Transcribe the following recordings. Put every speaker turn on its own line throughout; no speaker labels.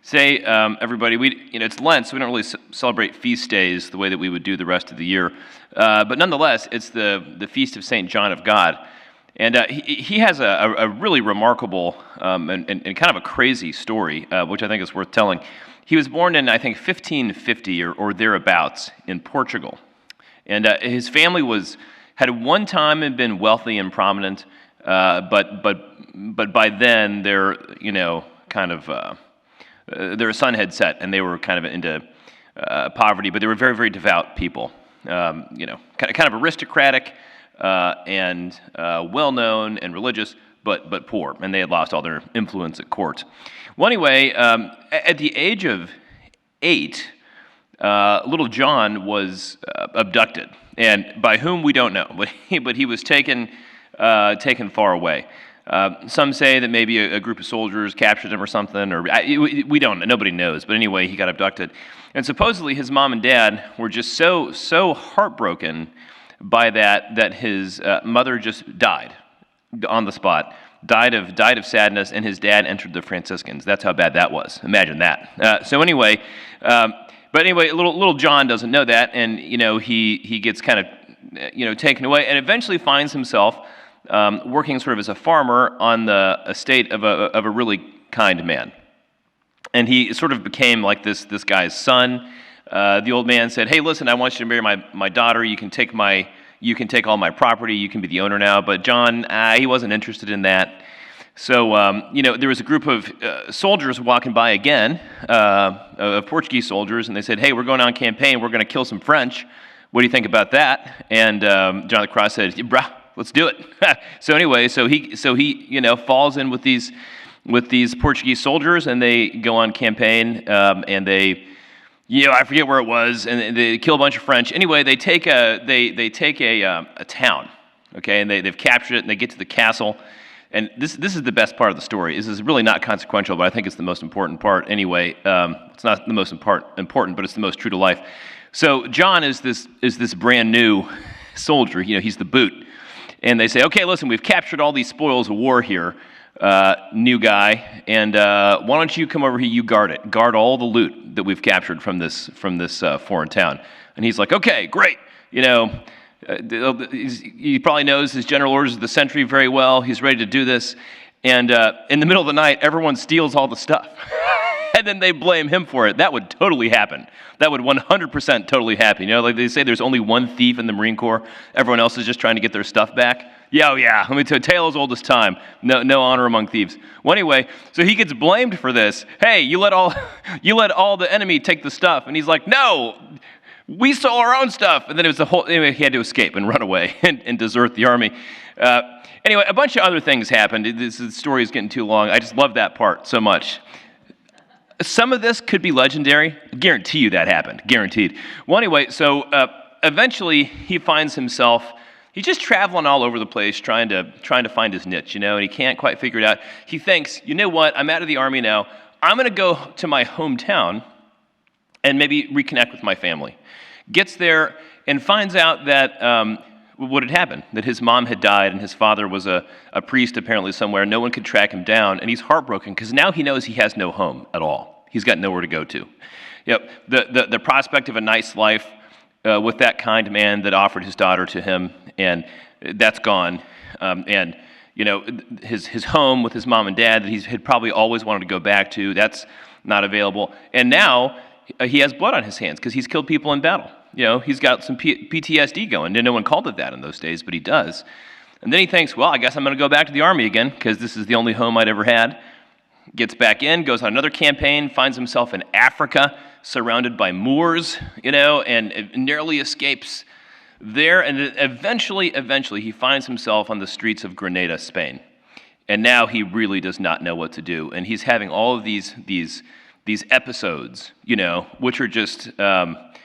Say, everybody, it's Lent, so we don't really celebrate feast days the way that we would do the rest of the year. But nonetheless, it's the feast of St. John of God. And he has a really remarkable and kind of a crazy story, which I think is worth telling. He was born in, I think, 1550 or thereabouts in Portugal. And his family had one time been wealthy and prominent, but by then they're, kind of... their sun had set, and they were kind of into poverty, but they were very, very devout people. Kind of aristocratic and well-known and religious, but poor, and they had lost all their influence at court. Well, anyway, at the age of 8, little John was abducted, and by whom we don't know, but he was taken far away. Some say that maybe a group of soldiers captured him or something, or we don't know. Nobody knows. But anyway, he got abducted. And supposedly his mom and dad were just so heartbroken by that his mother just died on the spot, died of sadness, and his dad entered the Franciscans. That's how bad that was. Imagine that. So anyway, little John doesn't know that, and he gets kind of taken away, and eventually finds himself working sort of as a farmer on the estate of a really kind man. And he sort of became like this guy's son. The old man said, "Hey, listen, I want you to marry my daughter. You can take all my property. You can be the owner now." But John, he wasn't interested in that. So, there was a group of soldiers walking by again, of Portuguese soldiers, and they said, "Hey, we're going on campaign. We're going to kill some French. What do you think about that?" And John of the Cross said, "Brah, let's do it." So anyway, so he falls in with these Portuguese soldiers, and they go on campaign, and they, I forget where it was, and they kill a bunch of French. Anyway, they take a town, okay, and they've captured it, and they get to the castle. And this is the best part of the story. This is really not consequential, but I think it's the most important part anyway. It's not the most important, but it's the most true to life. So John is this brand new soldier. He's the boot. And they say, "Okay, listen, we've captured all these spoils of war here, new guy, and why don't you come over here? You guard all the loot that we've captured from this foreign town." And he's like, "Okay, great." He probably knows his general orders of the century very well. He's ready to do this. And in the middle of the night, everyone steals all the stuff. And then they blame him for it. That would totally happen. That would 100% totally happen. Like they say there's only one thief in the Marine Corps. Everyone else is just trying to get their stuff back. Yeah. Let me tell you, tale as old as time. No honor among thieves. Well, anyway, so he gets blamed for this. "Hey, you let all the enemy take the stuff." And he's like, "No, we stole our own stuff." And then it was anyway, he had to escape and run away and desert the army. Anyway, a bunch of other things happened. The story is getting too long. I just love that part so much. Some of this could be legendary. I guarantee you that happened. Guaranteed. Well, anyway, so eventually he finds himself, he's just traveling all over the place trying to find his niche, and he can't quite figure it out. He thinks, "You know what? I'm out of the army now. I'm going to go to my hometown and maybe reconnect with my family." Gets there and finds out that what had happened, that his mom had died and his father was a priest apparently somewhere. No one could track him down, and he's heartbroken because now he knows he has no home at all. He's got nowhere to go to. The prospect of a nice life with that kind man that offered his daughter to him, and that's gone. And his home with his mom and dad that he had probably always wanted to go back to, that's not available. And now he has blood on his hands because he's killed people in battle. He's got some PTSD going. No one called it that in those days, but he does. And then he thinks, "Well, I guess I'm going to go back to the army again because this is the only home I'd ever had." Gets back in, goes on another campaign, finds himself in Africa, surrounded by Moors, and narrowly escapes there. And eventually, he finds himself on the streets of Granada, Spain. And now he really does not know what to do. And he's having all of these episodes, which are just...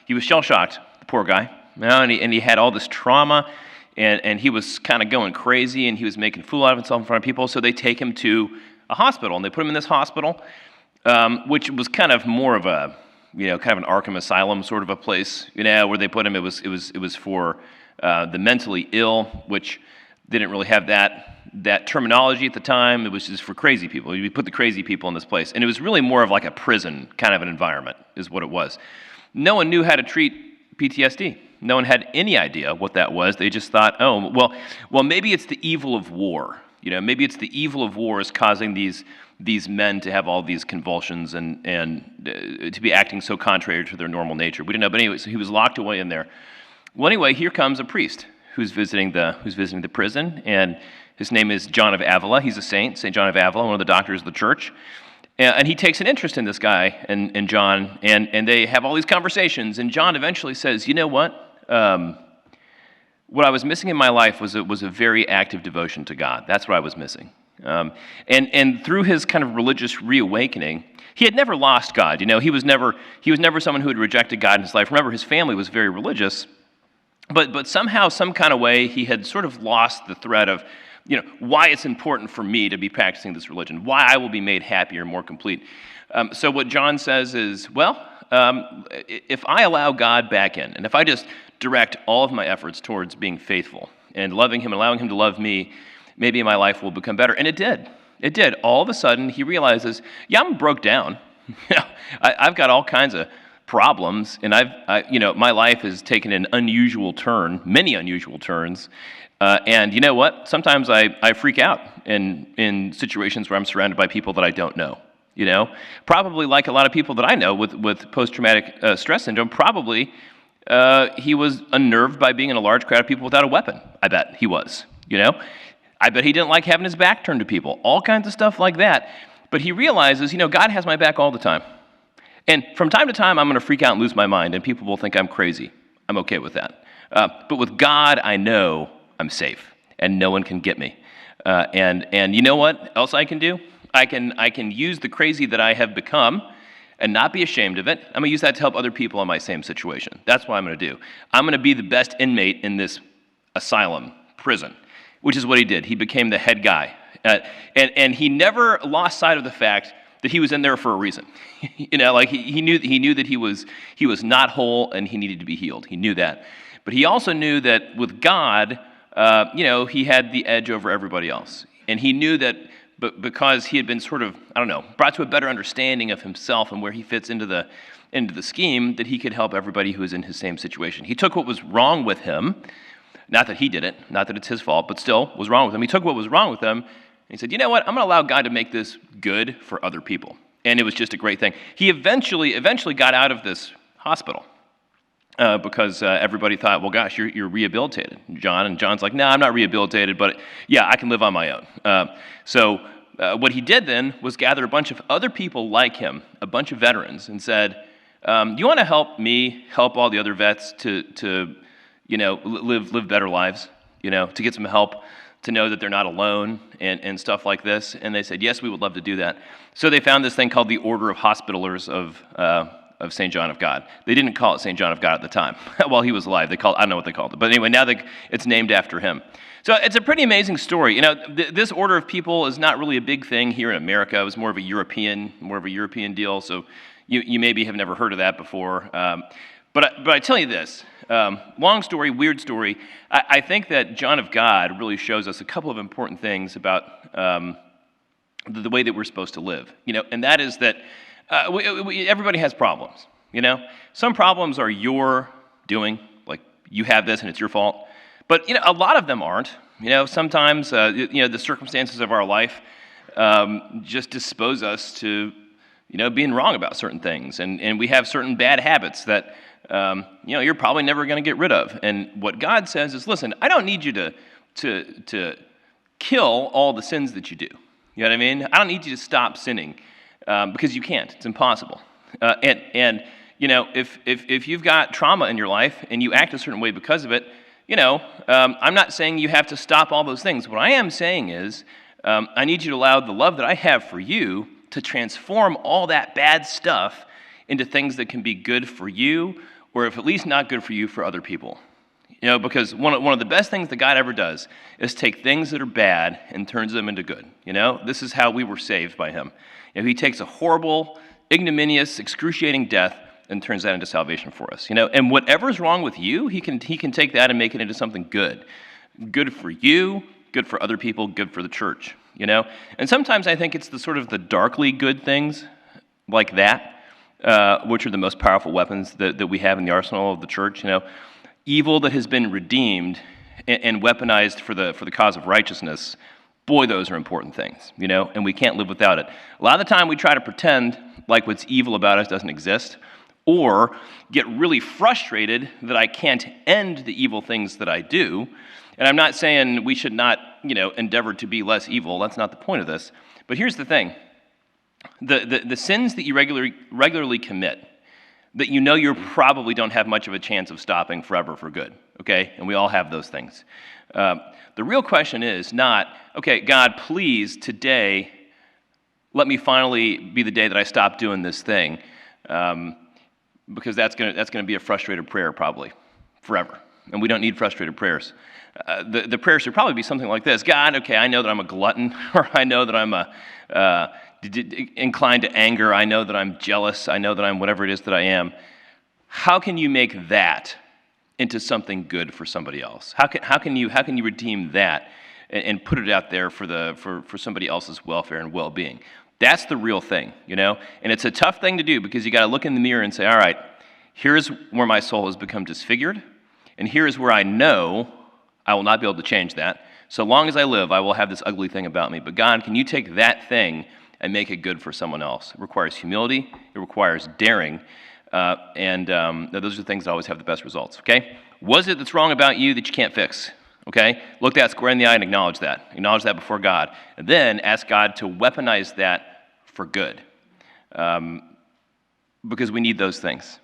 he was shell-shocked, the poor guy, and he had all this trauma, and he was kind of going crazy, and he was making a fool out of himself in front of people, so they take him to a hospital, and they put him in this hospital, which was kind of more of a, kind of an Arkham Asylum sort of a place, where they put him. It was for the mentally ill, which didn't really have that that terminology at the time. It was just for crazy people. We put the crazy people in this place. And it was really more of like a prison kind of an environment is what it was. No one knew how to treat PTSD. No one had any idea what that was. They just thought, oh, well, maybe it's the evil of war. Maybe it's the evil of war is causing these men to have all these convulsions and to be acting so contrary to their normal nature. We didn't know, but anyway, so he was locked away in there. Well, anyway, here comes a priest who's visiting the prison, and his name is John of Avila. He's a saint, St. John of Avila, one of the doctors of the church. And he takes an interest in this guy and John, and they have all these conversations. And John eventually says, you know what? What I was missing in my life was a very active devotion to God. That's what I was missing. And through his kind of religious reawakening, he had never lost God. He was never someone who had rejected God in his life. Remember, his family was very religious. But somehow, some kind of way, he had sort of lost the thread of, why it's important for me to be practicing this religion, why I will be made happier and more complete. So what John says is, if I allow God back in, and if I just direct all of my efforts towards being faithful and loving him and allowing him to love me, maybe my life will become better. And it did. It did. All of a sudden, he realizes, I'm broke down. I've got all kinds of problems, and my life has taken an unusual turn, many unusual turns, and you know what? Sometimes I freak out in situations where I'm surrounded by people that I don't know. Probably like a lot of people that I know with post-traumatic stress syndrome. Probably he was unnerved by being in a large crowd of people without a weapon. I bet he was. I bet he didn't like having his back turned to people. All kinds of stuff like that. But he realizes, God has my back all the time. And from time to time, I'm going to freak out and lose my mind, and people will think I'm crazy. I'm okay with that. But with God, I know I'm safe, and no one can get me. And you know what else I can do? I can use the crazy that I have become and not be ashamed of it. I'm going to use that to help other people in my same situation. That's what I'm going to do. I'm going to be the best inmate in this asylum, prison, which is what he did. He became the head guy. And he never lost sight of the fact that he was in there for a reason. He knew that he was not whole and he needed to be healed. He knew that. But he also knew that with God, he had the edge over everybody else. And he knew that because he had been sort of, brought to a better understanding of himself and where he fits into the scheme, that he could help everybody who was in his same situation. He took what was wrong with him, not that he did it, not that it's his fault, but still was wrong with him. He took what was wrong with him, and he said, you know what, I'm going to allow God to make this good for other people. And it was just a great thing. He eventually got out of this hospital because everybody thought, well, gosh, you're rehabilitated, John. And John's like, no, I'm not rehabilitated, but yeah, I can live on my own. So what he did then was gather a bunch of other people like him, a bunch of veterans, and said, do you want to help me help all the other vets to live better lives, to get some help, to know that they're not alone and stuff like this? And they said, yes, we would love to do that. So they found this thing called the Order of Hospitallers of St. John of God. They didn't call it St. John of God at the time. While he was alive, I don't know what they called it. But anyway, now it's named after him. So it's a pretty amazing story. This order of people is not really a big thing here in America. It was more of a European deal. So you maybe have never heard of that before. But I tell you this, long story, weird story. I think that John of God really shows us a couple of important things about the way that we're supposed to live. And that is that everybody has problems. Some problems are your doing, like you have this and it's your fault. But a lot of them aren't. Sometimes the circumstances of our life just dispose us to being wrong about certain things, and we have certain bad habits that you're probably never going to get rid of. And what God says is, listen, I don't need you to kill all the sins that you do. You know what I mean? I don't need you to stop sinning because you can't. It's impossible. And if you've got trauma in your life and you act a certain way because of it, I'm not saying you have to stop all those things. What I am saying is, I need you to allow the love that I have for you to transform all that bad stuff into things that can be good for you, or if at least not good for you, for other people. Because one of the best things that God ever does is take things that are bad and turns them into good. This is how we were saved by him. He takes a horrible, ignominious, excruciating death and turns that into salvation for us. And whatever's wrong with you, he can take that and make it into something good. Good for you, good for other people, good for the church, you know? And sometimes I think it's the sort of the darkly good things like that, which are the most powerful weapons that we have in the arsenal of the church, you know? Evil that has been redeemed and weaponized for the cause of righteousness, boy, those are important things, you know, and we can't live without it. A lot of the time we try to pretend like what's evil about us doesn't exist, or get really frustrated that I can't end the evil things that I do. And I'm not saying we should not, you know, endeavor to be less evil. That's not the point of this. But here's the thing. The sins that you regularly commit, that you know you probably don't have much of a chance of stopping forever for good, okay? And we all have those things. The real question is not, okay, God, please, today, let me finally be the day that I stop doing this thing, because that's gonna be a frustrated prayer probably, forever. And we don't need frustrated prayers. The prayer should probably be something like this: God, okay, I know that I'm a glutton, or I know that I'm inclined to anger, I know that I'm jealous, I know that I'm whatever it is that I am. How can you make that into something good for somebody else? How can you redeem that and put it out there for somebody else's welfare and well-being? That's the real thing, you know? And it's a tough thing to do, because you got to look in the mirror and say, all right, here's where my soul has become disfigured, and here's where I know I will not be able to change that. So long as I live, I will have this ugly thing about me. But God, can you take that thing and make it good for someone else? It requires humility. It requires daring. And those are the things that always have the best results, okay? What is it that's wrong about you that you can't fix? Okay? Look that square in the eye and acknowledge that. Acknowledge that before God. And then ask God to weaponize that for good. Because we need those things.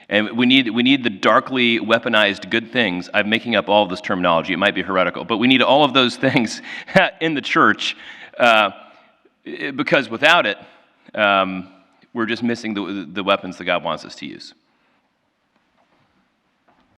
And we need the darkly weaponized good things. I'm making up all of this terminology. It might be heretical. But we need all of those things in the church, because without it, we're just missing the weapons that God wants us to use.